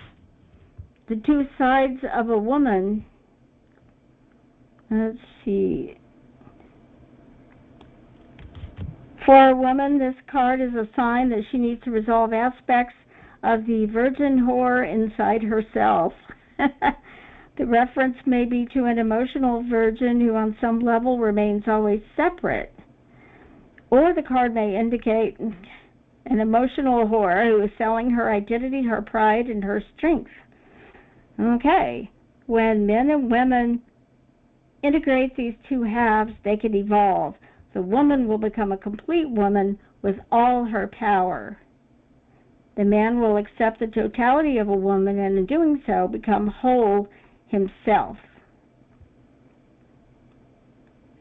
of a woman. Let's see. For a woman, this card is a sign that she needs to resolve aspects of the virgin whore inside herself. The reference may be to an emotional virgin who on some level remains always separate. Or the card may indicate an emotional whore who is selling her identity, her pride, and her strength. Okay. When men and women integrate these two halves, they can evolve. The woman will become a complete woman with all her power. The man will accept the totality of a woman and in doing so become whole himself.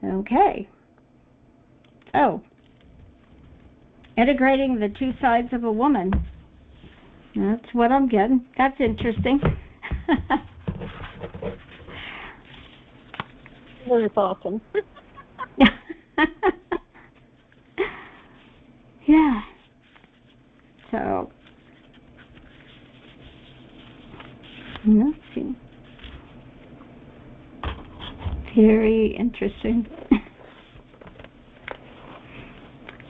Okay. So, integrating the two sides of a woman. That's what I'm getting. That's interesting. That's awesome. Yeah. So, let's see. Very interesting.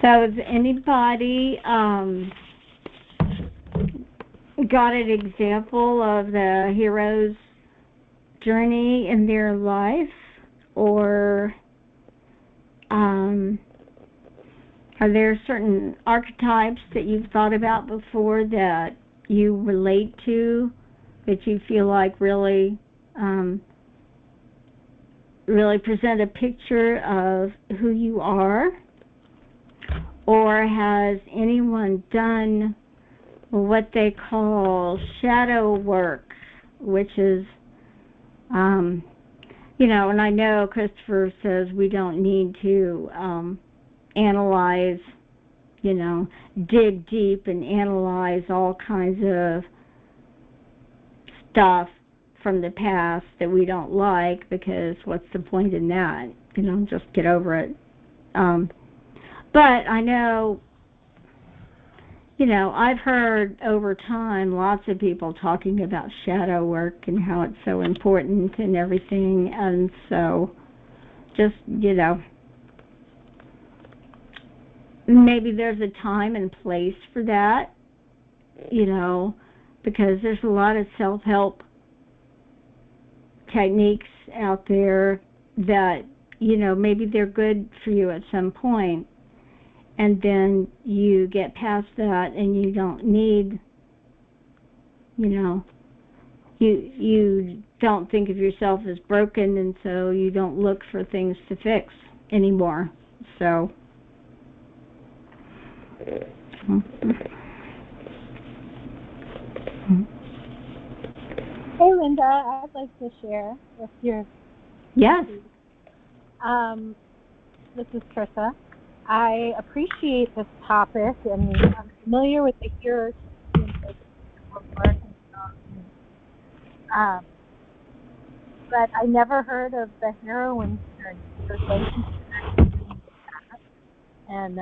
So, has anybody got an example of the hero's journey in their life? Or are there certain archetypes that you've thought about before that you relate to, that you feel like really present a picture of who you are? Or has anyone done what they call shadow work, which is, and I know Christopher says we don't need to analyze, dig deep and analyze all kinds of stuff from the past that we don't like, because what's the point in that? Just get over it. But I know, I've heard over time lots of people talking about shadow work and how it's so important and everything, and so just, maybe there's a time and place for that, you know, because there's a lot of self-help techniques out there that, you know, maybe they're good for you at some point, and then you get past that and you don't need, you know, you don't think of yourself as broken, and so you don't look for things to fix anymore. So Hey, Linda, I'd like to share with your. yes. This is Trissa. I appreciate this topic, and I'm familiar with the hero work, but I never heard of the heroine's journey. And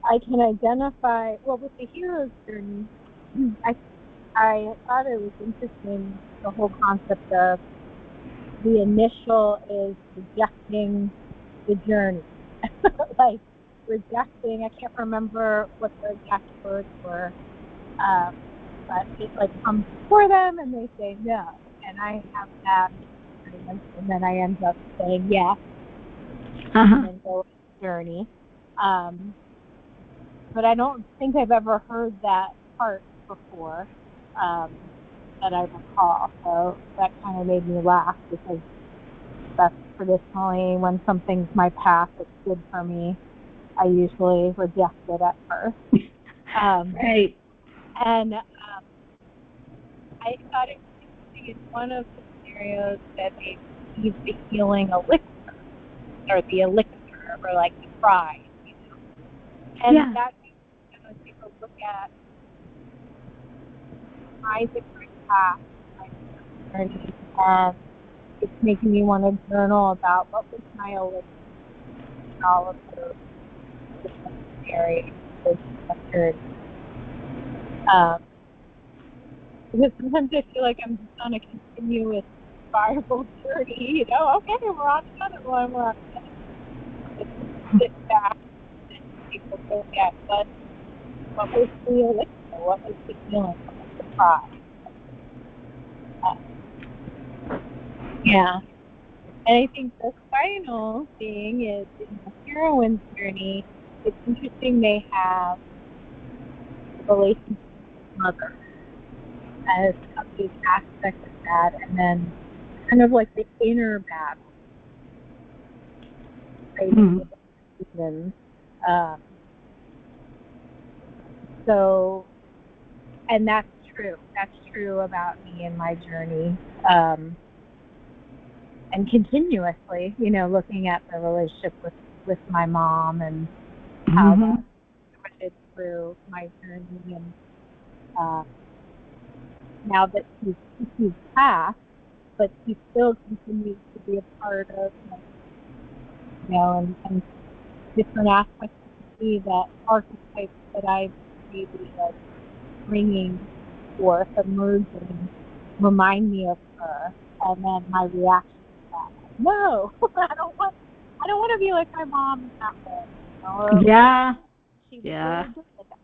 I can identify, well, with the hero's journey, I thought it was interesting, the whole concept of the initial is rejecting the journey. Like rejecting, I can't remember what the exact words were, but it like comes before them and they say no. And I have that experience, and then I end up saying yes, and then go on the journey. But I don't think I've ever heard that part before, that I recall. So that kind of made me laugh, because that's traditionally when something's my path that's good for me, I usually reject it at first. Right. And I thought it was interesting in one of the scenarios that they use the healing elixir, or the elixir, or like the prize, you know. And Yeah. that makes me kind of take a look at my different paths, my different journeys, and it's making me want to journal about what was my elixir in all of those different areas, those journeys. Because sometimes I feel like I'm just on a continuous spiral journey, you know, okay, we're on another one, we're on another one. Just sit back and take a look at what was the elixir, what was the feeling, what was the prize. Yeah. And I think the final thing is, in the heroine's journey, it's interesting they have a relationship with mother as a big aspect of that, and then kind of like the inner battle. So, and that's true. That's true about me and my journey. And continuously, you know, looking at the relationship with my mom and how that threaded through my journey, and now that he's passed, but he still continues to be a part of, you know, and different aspects of me, that archetypes that I maybe like bringing forth, emerging, remind me of her, and then my reaction to that. No, I don't want to be like my mom in that way. You know, or Yeah. she was Yeah. really good at that.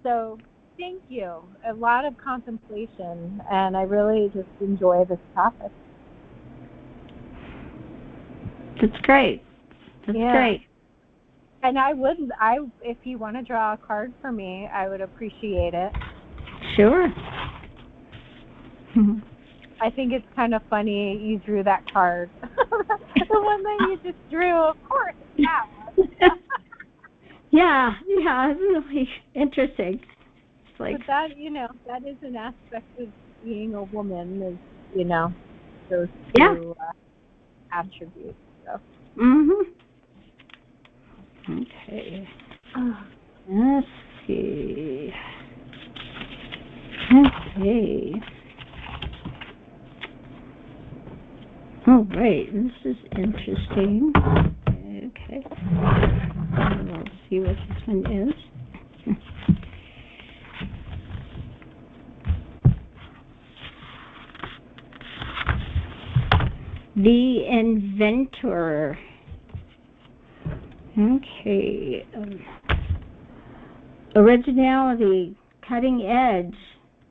So thank you. A lot of contemplation, and I really just enjoy this topic. That's great. That's great. And if you want to draw a card for me, I would appreciate it. Sure. I think it's kind of funny you drew that card. The one that you just drew, of course. Yeah. Yeah, it's really interesting. It's like, But that, you know, that is an aspect of being a woman, is, you know, those two attributes. So. Okay. Let's see. Okay. Oh, wait, this is interesting. Okay. We'll see what this one is. The Inventor. Okay. Originality, cutting edge,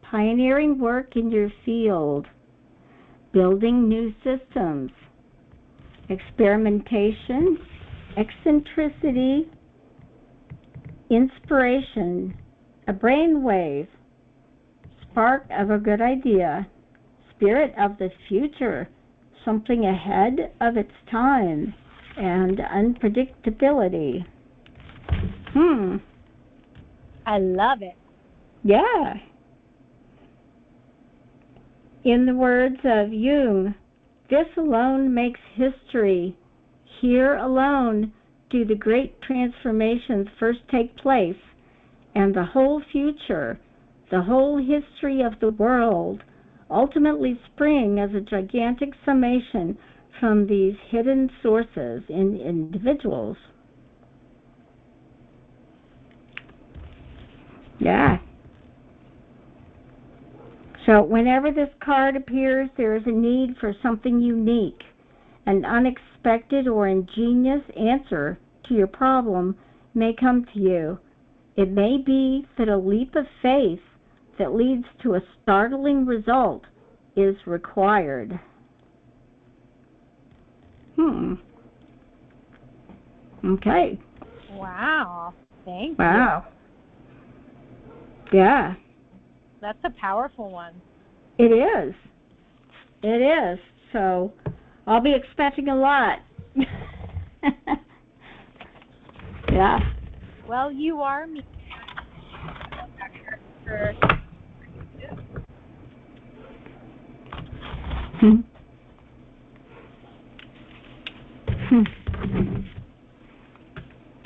pioneering work in your field, building new systems, experimentation, eccentricity, inspiration, a brainwave, spark of a good idea, spirit of the future, something ahead of its time, and unpredictability. I love it. Yeah. In the words of Jung, this alone makes history. Here alone do the great transformations first take place, and the whole future, the whole history of the world, ultimately spring as a gigantic summation from these hidden sources in individuals. Yeah. So whenever this card appears, there is a need for something unique, an unexpected or ingenious answer to your problem may come to you. It may be that a leap of faith that leads to a startling result is required. Okay. Wow. Thank Wow. you. Yeah. That's a powerful one. It is. It is. So I'll be expecting a lot. Yeah. Well, you are me.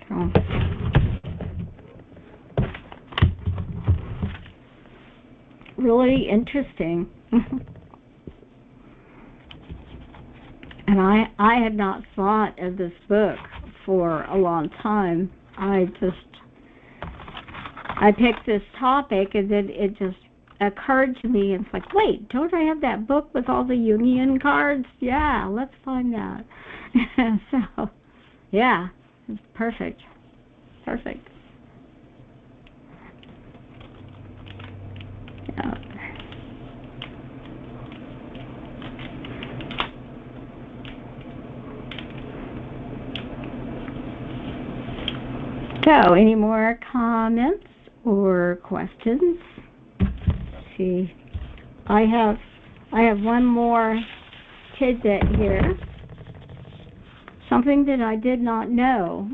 Oh. Really interesting. And I had not thought of this book for a long time. I picked this topic and then it just occurred to me, and it's like, wait, don't I have that book with all the Jungian cards? Yeah, let's find that. So, yeah, it's perfect. Perfect. Yeah. So, any more comments or questions? Let's see, I have one more tidbit here. Something that I did not know.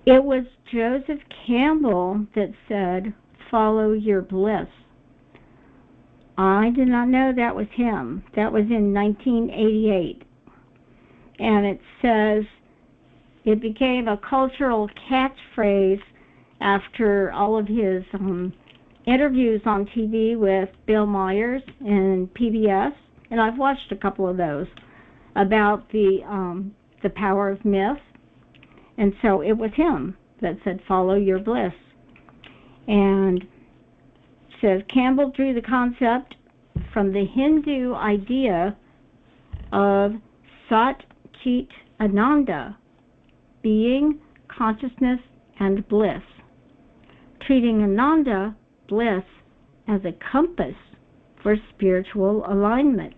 It was Joseph Campbell that said, "Follow your bliss." I did not know that was him. That was in 1988, and it says. It became a cultural catchphrase after all of his interviews on TV with Bill Myers and PBS, and I've watched a couple of those about the power of myth. And so it was him that said, "Follow your bliss." And it says Campbell drew the concept from the Hindu idea of Sat Chit Ananda, being, consciousness, and bliss, treating Ananda, bliss, as a compass for spiritual alignment.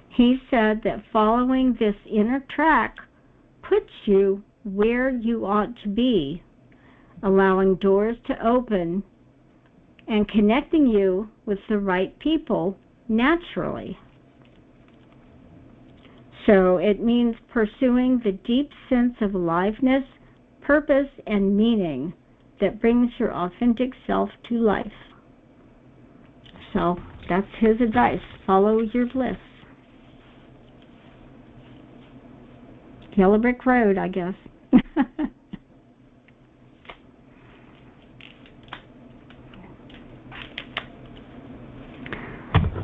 He said that following this inner track puts you where you ought to be, allowing doors to open and connecting you with the right people naturally. So it means pursuing the deep sense of aliveness, purpose, and meaning that brings your authentic self to life. So that's his advice. Follow your bliss. Yellow Brick Road, I guess.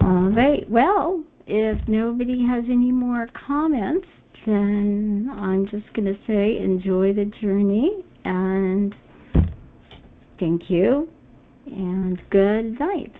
All right. Well, if nobody has any more comments, then I'm just going to say enjoy the journey, and thank you, and good night.